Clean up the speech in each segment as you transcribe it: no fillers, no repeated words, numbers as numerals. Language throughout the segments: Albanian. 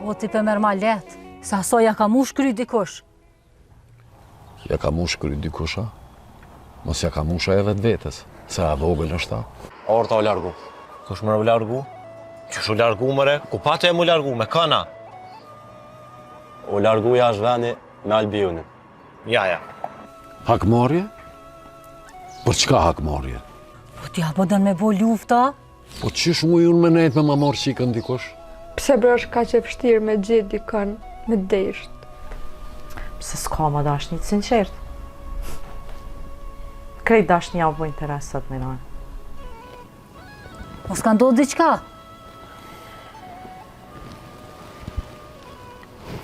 O ti për mërë ma letë, sa so ja ka mu shkry dikush. Ja ka mu shkry dikush, a? Mos ja ka mu shë e vetë vetës, se a vogël është ta. Orta o largu. Kush më u largu? Qysh u largu mëre? Ku pate e mu largu, me kana? O largu jashtë veni me Albionin. Ja. Hakmarrje? Për çka hakmarrje? Po t'ja po dënë me bo lufta? Po qysh mu unë me nejtë me ma marrë qikën dikush? Pse bërë është ka që e vështirë me gjithë dikën, me desht? Pse s'ka ma dashnit sinqert. Krejt dashnia u bo interes sot me nojë. Po s'ka ndodhë diqka?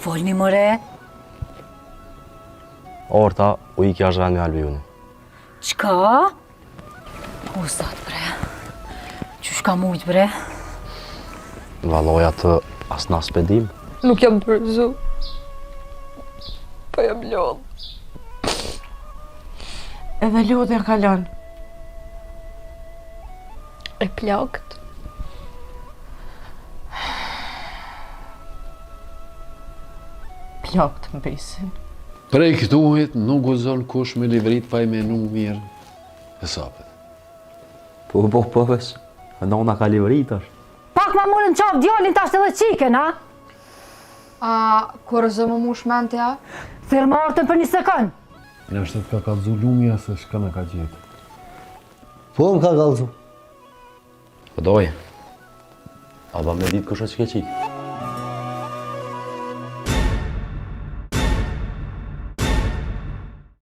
Folni mëre? Orta u iki jashtë veni me Albionin. Qka? O, zat bre. Qysh ka mujt bre? Valoja të as na s'pedim. Nuk jam bërzu. Po jam lodhë. Edhe lodhja ka lënë. E plakt. Plakt më besin. Prej këtuhet nuk guzon kush me livrit pa i menu mirë hesapet. Po, vesh. Nona ka livrit është. Pak ma mundën qaf djallin tash edhe qiken, a? A, kur zë më mush mentja? Thirë më artën për një sekund. Në është të ka kalzu lumja se shka në ka gjetë. Po, më ka kalzu. Po dojë. A ba me ditë kush është që ke qikë?